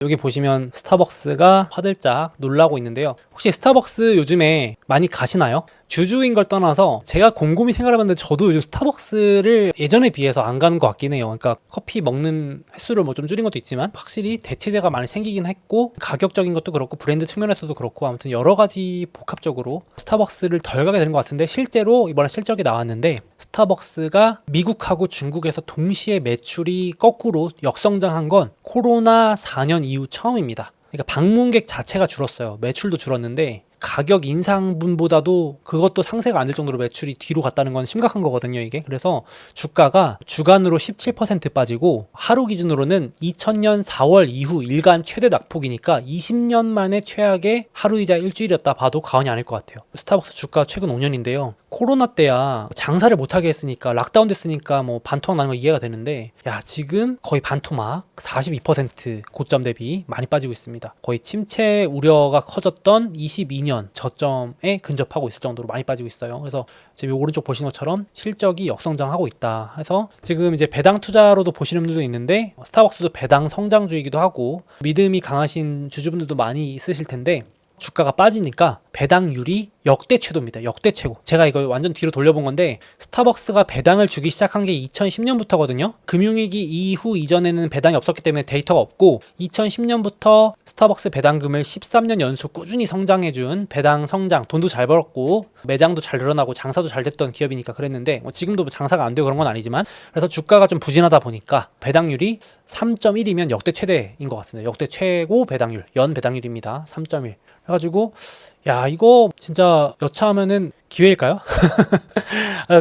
여기 보시면 스타벅스가 화들짝 놀라고 있는데요. 혹시 스타벅스 요즘에 많이 가시나요? 주주인 걸 떠나서 제가 곰곰이 생각해봤는데 저도 요즘 스타벅스를 예전에 비해서 안 가는 것 같긴 해요. 그러니까 커피 먹는 횟수를 뭐 좀 줄인 것도 있지만 확실히 대체제가 많이 생기긴 했고, 가격적인 것도 그렇고 브랜드 측면에서도 그렇고, 아무튼 여러 가지 복합적으로 스타벅스를 덜 가게 되는 것 같은데, 실제로 이번에 실적이 나왔는데 스타벅스가 미국하고 중국에서 동시에 매출이 거꾸로 역성장한 건 코로나 4년 이후 처음입니다. 그러니까 방문객 자체가 줄었어요. 매출도 줄었는데 가격 인상분보다도 그것도 상쇄가 안 될 정도로 매출이 뒤로 갔다는 건 심각한 거거든요, 이게. 그래서 주가가 주간으로 17% 빠지고 하루 기준으로는 2000년 4월 이후 일간 최대 낙폭이니까 20년 만에 최악의 하루이자 일주일이었다 봐도 과언이 아닐 것 같아요. 스타벅스 주가 최근 5년인데요. 코로나 때야 장사를 못하게 했으니까, 락다운 됐으니까 뭐 반토막 나는 거 이해가 되는데, 야, 지금 거의 반토막, 42% 고점 대비 많이 빠지고 있습니다. 거의 침체 우려가 커졌던 22년 저점에 근접하고 있을 정도로 많이 빠지고 있어요. 그래서 지금 오른쪽 보시는 것처럼 실적이 역성장하고 있다 해서 지금 이제 배당 투자로도 보시는 분들도 있는데, 스타벅스도 배당 성장주이기도 하고 믿음이 강하신 주주분들도 많이 있으실 텐데, 주가가 빠지니까 배당률이 역대 최고입니다. 역대 최고. 제가 이걸 완전 뒤로 돌려본 건데, 스타벅스가 배당을 주기 시작한 게 2010년부터거든요. 금융위기 이후 이전에는 배당이 없었기 때문에 데이터가 없고, 2010년부터 스타벅스 배당금을 13년 연속 꾸준히 성장해준 배당 성장, 돈도 잘 벌었고 매장도 잘 늘어나고 장사도 잘 됐던 기업이니까 그랬는데, 뭐 지금도 장사가 안 되고 그런 건 아니지만, 그래서 주가가 좀 부진하다 보니까 배당률이 3.1이면 역대 최대인 것 같습니다. 역대 최고 배당률, 연 배당률입니다. 3.1. 그래가지고 야, 이거 진짜 여차하면은 기회일까요?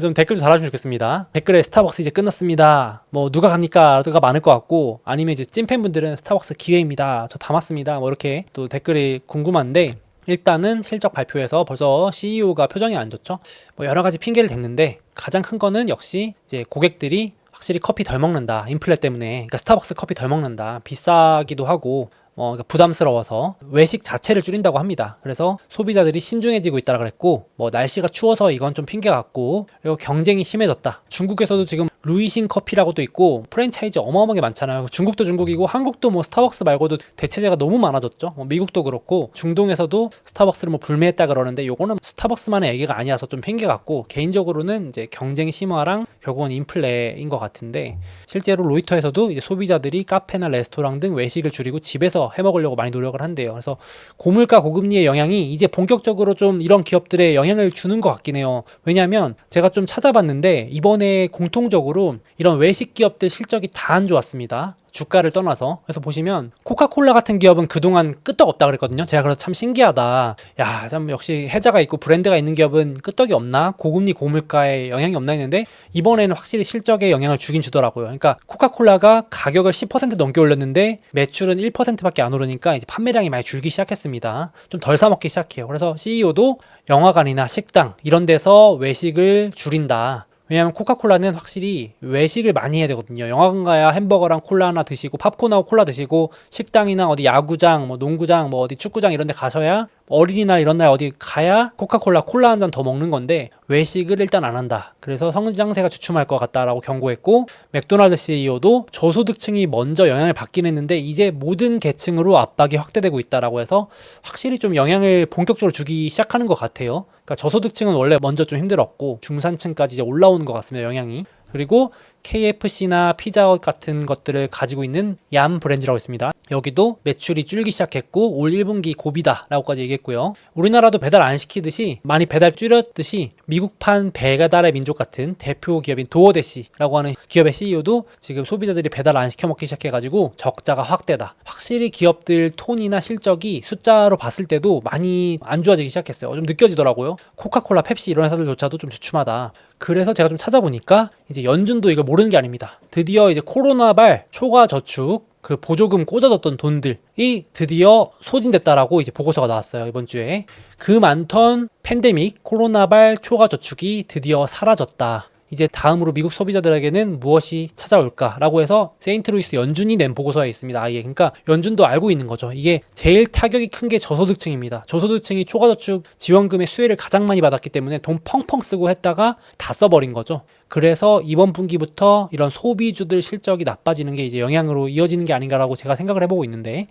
좀 댓글 좀 달아주시면 좋겠습니다. 댓글에 스타벅스 이제 끝났습니다, 뭐 누가 갑니까? 가 많을 것 같고, 아니면 이제 찐팬분들은 스타벅스 기회입니다, 저 담았습니다, 뭐 이렇게 또 댓글이 궁금한데, 일단은 실적 발표에서 벌써 CEO가 표정이 안 좋죠. 뭐 여러 가지 핑계를 댔는데, 가장 큰 거는 역시 이제 고객들이 확실히 커피 덜 먹는다, 인플레 때문에. 그러니까 스타벅스 커피 덜 먹는다, 비싸기도 하고 그러니까 부담스러워서 외식 자체를 줄인다고 합니다. 그래서 소비자들이 신중해지고 있다고 그랬고, 뭐 날씨가 추워서 이건 좀 핑계 같고, 그리고 경쟁이 심해졌다. 중국에서도 지금 루이싱 커피라고도 있고 프랜차이즈 어마어마하게 많잖아요. 중국도 중국이고 한국도 뭐 스타벅스 말고도 대체제가 너무 많아졌죠. 뭐 미국도 그렇고 중동에서도 스타벅스를 뭐 불매했다 그러는데, 요거는 스타벅스만의 얘기가 아니라서 좀 핑계 같고, 개인적으로는 이제 경쟁 심화랑 결국은 인플레인 것 같은데, 실제로 로이터에서도 이제 소비자들이 카페나 레스토랑 등 외식을 줄이고 집에서 해먹으려고 많이 노력을 한대요. 그래서 고물가 고금리의 영향이 이제 본격적으로 좀 이런 기업들에 영향을 주는 것 같긴 해요. 왜냐하면 제가 좀 찾아봤는데 이번에 공통적으로 이런 외식 기업들 실적이 다 안 좋았습니다. 주가를 떠나서. 그래서 보시면 코카콜라 같은 기업은 그동안 끄떡 없다 그랬거든요. 제가 그래서 참 신기하다, 야, 참 역시 해자가 있고 브랜드가 있는 기업은 끄떡이 없나, 고금리 고물가에 영향이 없나 했는데, 이번에는 확실히 실적에 영향을 주긴 주더라고요. 그러니까 코카콜라가 가격을 10% 넘게 올렸는데 매출은 1%밖에 안 오르니까 이제 판매량이 많이 줄기 시작했습니다. 좀 덜 사 먹기 시작해요. 그래서 CEO도 영화관이나 식당 이런 데서 외식을 줄인다. 왜냐하면 코카콜라는 확실히 외식을 많이 해야 되거든요. 영화관 가야 햄버거랑 콜라 하나 드시고, 팝콘하고 콜라 드시고, 식당이나 어디 야구장, 뭐 농구장, 뭐 어디 축구장 이런 데 가셔야, 어린이날 이런 날 어디 가야 코카콜라 콜라 한 잔 더 먹는 건데, 외식을 일단 안 한다. 그래서 성장세가 주춤할 것 같다라고 경고했고, 맥도날드 CEO도 저소득층이 먼저 영향을 받긴 했는데 이제 모든 계층으로 압박이 확대되고 있다라고 해서 확실히 좀 영향을 본격적으로 주기 시작하는 것 같아요. 그러니까 저소득층은 원래 먼저 좀 힘들었고 중산층까지 이제 올라오는 것 같습니다, 영향이. 그리고 KFC나 피자헛 같은 것들을 가지고 있는 얌 브랜드라고 있습니다. 여기도 매출이 줄기 시작했고 올 1분기 고비다 라고까지 얘기했고요. 우리나라도 배달 안 시키듯이 많이 배달 줄였듯이 미국판 배달의 민족 같은 대표 기업인 도어대시라고 하는 기업의 CEO도 지금 소비자들이 배달 안 시켜 먹기 시작해가지고 적자가 확대다. 확실히 기업들 톤이나 실적이 숫자로 봤을 때도 많이 안 좋아지기 시작했어요. 좀 느껴지더라고요. 코카콜라, 펩시 이런 회사들조차도 좀 주춤하다. 그래서 제가 좀 찾아보니까 이제 연준도 이걸 모르는 게 아닙니다. 드디어 이제 코로나발 초과 저축 그 보조금 꽂아줬던 돈들이 드디어 소진됐다라고 이제 보고서가 나왔어요, 이번 주에. 그 많던 팬데믹 코로나발 초과 저축이 드디어 사라졌다. 이제 다음으로 미국 소비자들에게는 무엇이 찾아올까라고 해서 세인트루이스 연준이 낸 보고서에 있습니다. 아예. 그러니까 연준도 알고 있는 거죠. 이게 제일 타격이 큰 게 저소득층입니다. 저소득층이 초과저축 지원금의 수혜를 가장 많이 받았기 때문에 돈 펑펑 쓰고 했다가 다 써버린 거죠. 그래서 이번 분기부터 이런 소비주들 실적이 나빠지는 게 이제 영향으로 이어지는 게 아닌가라고 제가 생각을 해보고 있는데,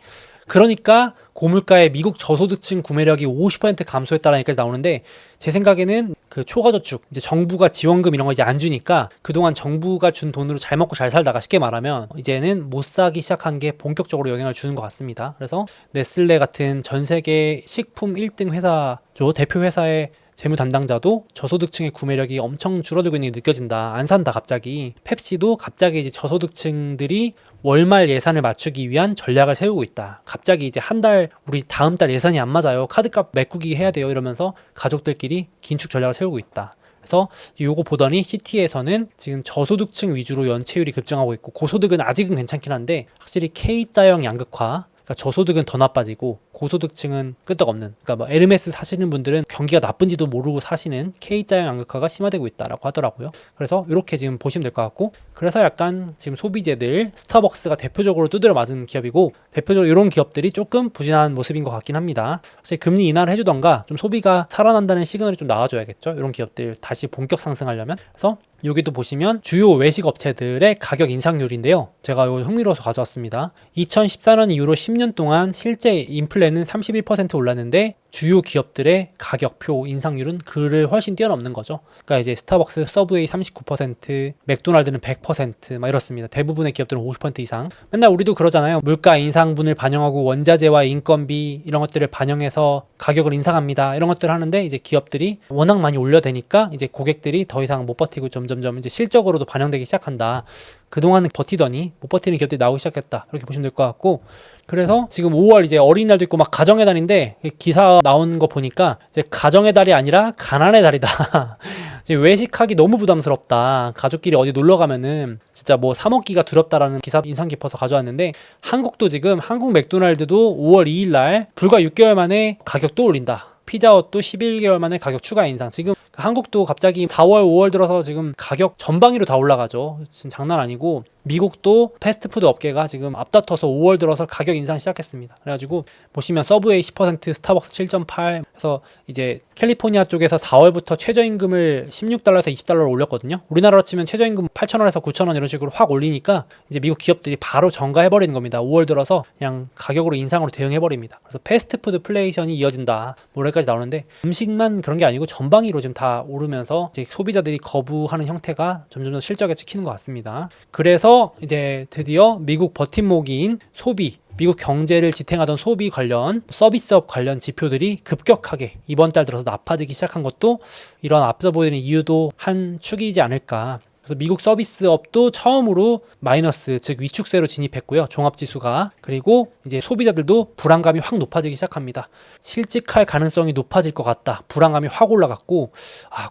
그러니까 고물가의 미국 저소득층 구매력이 50% 감소했다라는 얘기까지 나오는데, 제 생각에는 그 초과저축, 이제 정부가 지원금 이런 거 이제 안 주니까 그동안 정부가 준 돈으로 잘 먹고 잘 살다가 쉽게 말하면 이제는 못 사기 시작한 게 본격적으로 영향을 주는 것 같습니다. 그래서 네슬레 같은 전 세계 식품 1등 회사죠. 대표 회사의 재무 담당자도 저소득층의 구매력이 엄청 줄어들고 있는 게 느껴진다. 안 산다 갑자기. 펩시도 갑자기 이제 저소득층들이 월말 예산을 맞추기 위한 전략을 세우고 있다. 갑자기 이제 한 달 우리 다음 달 예산이 안 맞아요. 카드값 메꾸기 해야 돼요. 이러면서 가족들끼리 긴축 전략을 세우고 있다. 그래서 요거 보더니 시티에서는 지금 저소득층 위주로 연체율이 급증하고 있고, 고소득은 아직은 괜찮긴 한데 확실히 K자형 양극화, 그러니까 저소득은 더 나빠지고 고소득층은 끄떡없는, 그러니까 뭐 에르메스 사시는 분들은 경기가 나쁜지도 모르고 사시는 K자형 양극화가 심화되고 있다라고 하더라고요. 그래서 이렇게 지금 보시면 될 것 같고, 그래서 약간 지금 소비재들 스타벅스가 대표적으로 두드려 맞은 기업이고, 대표적으로 이런 기업들이 조금 부진한 모습인 것 같긴 합니다. 사실 금리 인하를 해주던가 좀 소비가 살아난다는 시그널이 좀 나와줘야겠죠. 이런 기업들 다시 본격 상승하려면. 그래서 여기도 보시면 주요 외식 업체들의 가격 인상률인데요. 제가 이거 흥미로워서 가져왔습니다. 2014년 이후로 10년 동안 실제 인플레는 31% 올랐는데 주요 기업들의 가격표 인상률은 그를 훨씬 뛰어넘는 거죠. 그러니까 이제 스타벅스, 서브웨이 39%, 맥도날드는 100% 이렇습니다. 대부분의 기업들은 50% 이상. 맨날 우리도 그러잖아요. 물가 인상분을 반영하고 원자재와 인건비 이런 것들을 반영해서 가격을 인상합니다. 이런 것들을 하는데 이제 기업들이 워낙 많이 올려대니까 이제 고객들이 더 이상 못 버티고 점점점 이제 실적으로도 반영되기 시작한다. 그동안은 버티더니 못 버티는 기업들이 나오기 시작했다. 이렇게 보시면 될 것 같고, 그래서 지금 5월 이제 어린이날도 있고 막 가정의 달인데 기사 나온 거 보니까 이제 가정의 달이 아니라 가난의 달이다. 이제 외식하기 너무 부담스럽다. 가족끼리 어디 놀러 가면은 진짜 뭐 사 먹기가 두렵다라는 기사 인상 깊어서 가져왔는데, 한국도 지금 한국 맥도날드도 5월 2일 날 불과 6개월 만에 가격 또 올린다. 피자헛도 11개월 만에 가격 추가 인상. 지금 한국도 갑자기 4월, 5월 들어서 지금 가격 전방위로 다 올라가죠. 지금 장난 아니고, 미국도 패스트푸드 업계가 지금 앞다퉈서 5월 들어서 가격 인상 시작했습니다. 그래가지고 보시면 서브웨이 10%, 스타벅스 7.8, 그래서 이제 캘리포니아 쪽에서 4월부터 최저임금을 16달러에서 20달러로 올렸거든요. 우리나라로 치면 최저임금 8,000원에서 9,000원 이런 식으로 확 올리니까 이제 미국 기업들이 바로 전가해버리는 겁니다. 5월 들어서 그냥 가격으로 인상으로 대응해버립니다. 그래서 패스트푸드 플레이션이 이어진다. 모레까지 나오는데, 음식만 그런 게 아니고 전방위로 지금 다 오르면서 이제 소비자들이 거부하는 형태가 점점 실적에 찍히는 것 같습니다. 그래서 이제 드디어 미국 버팀목인 소비, 미국 경제를 지탱하던 소비 관련, 서비스업 관련 지표들이 급격하게 이번 달 들어서 나빠지기 시작한 것도 이런 앞서 보이는 이유도 한 축이지 않을까. 그래서 미국 서비스업도 처음으로 마이너스, 즉 위축세로 진입했고요. 종합지수가. 그리고 이제 소비자들도 불안감이 확 높아지기 시작합니다. 실직할 가능성이 높아질 것 같다. 불안감이 확 올라갔고,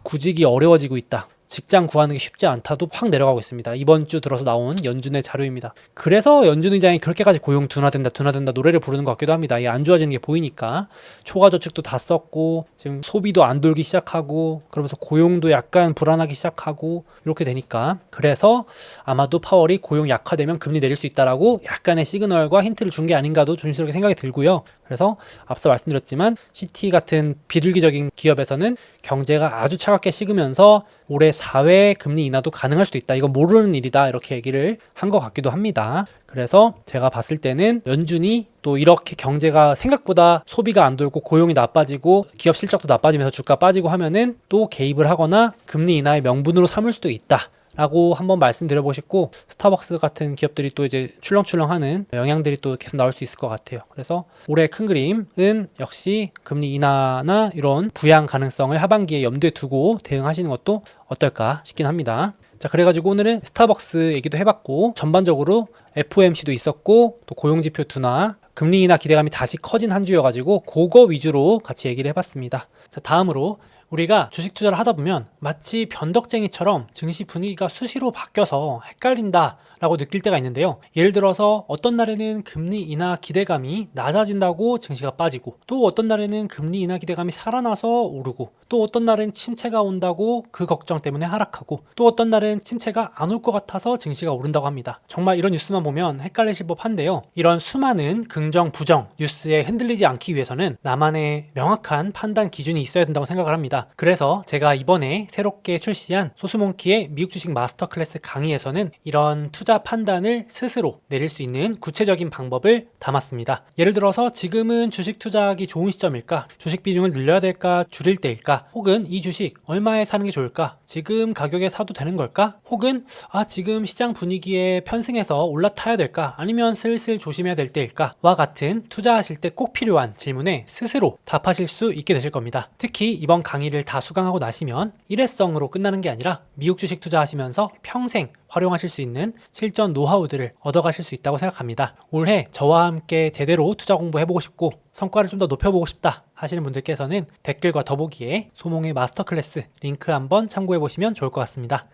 구직이 어려워지고 있다. 직장 구하는 게 쉽지 않다도 확 내려가고 있습니다. 이번 주 들어서 나온 연준의 자료입니다. 그래서 연준 의장이 그렇게까지 고용 둔화된다 노래를 부르는 것 같기도 합니다. 이 안 좋아지는 게 보이니까. 초과저축도 다 썼고 지금 소비도 안 돌기 시작하고 그러면서 고용도 약간 불안하기 시작하고 이렇게 되니까, 그래서 아마도 파월이 고용 약화되면 금리 내릴 수 있다라고 약간의 시그널과 힌트를 준 게 아닌가도 조심스럽게 생각이 들고요. 그래서 앞서 말씀드렸지만 시티 같은 비둘기적인 기업에서는 경제가 아주 차갑게 식으면서 올해 4회 금리 인하도 가능할 수도 있다. 이건 모르는 일이다. 이렇게 얘기를 한 것 같기도 합니다. 그래서 제가 봤을 때는 연준이 또 이렇게 경제가 생각보다 소비가 안 돌고 고용이 나빠지고 기업 실적도 나빠지면서 주가 빠지고 하면은 또 개입을 하거나 금리 인하의 명분으로 삼을 수도 있다 라고 한번 말씀드려보고 싶고, 스타벅스 같은 기업들이 또 이제 출렁출렁하는 영향들이 또 계속 나올 수 있을 것 같아요. 그래서 올해 큰 그림은 역시 금리 인하나 이런 부양 가능성을 하반기에 염두에 두고 대응하시는 것도 어떨까 싶긴 합니다. 자, 그래가지고 오늘은 스타벅스 얘기도 해봤고, 전반적으로 FOMC도 있었고 또 고용지표 둔화, 금리 인하 기대감이 다시 커진 한 주여가지고 그거 위주로 같이 얘기를 해봤습니다. 자, 다음으로 우리가 주식 투자를 하다 보면 마치 변덕쟁이처럼 증시 분위기가 수시로 바뀌어서 헷갈린다 라고 느낄 때가 있는데요. 예를 들어서 어떤 날에는 금리 인하 기대감이 낮아진다고 증시가 빠지고, 또 어떤 날에는 금리 인하 기대감이 살아나서 오르고, 또 어떤 날은 침체가 온다고 그 걱정 때문에 하락하고, 또 어떤 날은 침체가 안 올 것 같아서 증시가 오른다고 합니다. 정말 이런 뉴스만 보면 헷갈리실 법한데요. 이런 수많은 긍정, 부정 뉴스에 흔들리지 않기 위해서는 나만의 명확한 판단 기준이 있어야 된다고 생각을 합니다. 그래서 제가 이번에 새롭게 출시한 소스몽키의 미국 주식 마스터 클래스 강의에서는 이런 투자 판단을 스스로 내릴 수 있는 구체적인 방법을 담았습니다. 예를 들어서 지금은 주식 투자하기 좋은 시점일까? 주식 비중을 늘려야 될까? 줄일 때일까? 혹은 이 주식 얼마에 사는 게 좋을까? 지금 가격에 사도 되는 걸까? 혹은 지금 시장 분위기에 편승해서 올라타야 될까? 아니면 슬슬 조심해야 될 때일까? 와 같은 투자하실 때 꼭 필요한 질문에 스스로 답하실 수 있게 되실 겁니다. 특히 이번 강의를 다 수강하고 나시면 일회성으로 끝나는 게 아니라 미국 주식 투자하시면서 평생 활용하실 수 있는 실전 노하우들을 얻어가실 수 있다고 생각합니다. 올해 저와 함께 제대로 투자 공부해보고 싶고 성과를 좀 더 높여보고 싶다 하시는 분들께서는 댓글과 더보기에 소몽의 마스터 클래스 링크 한번 참고해보시면 좋을 것 같습니다.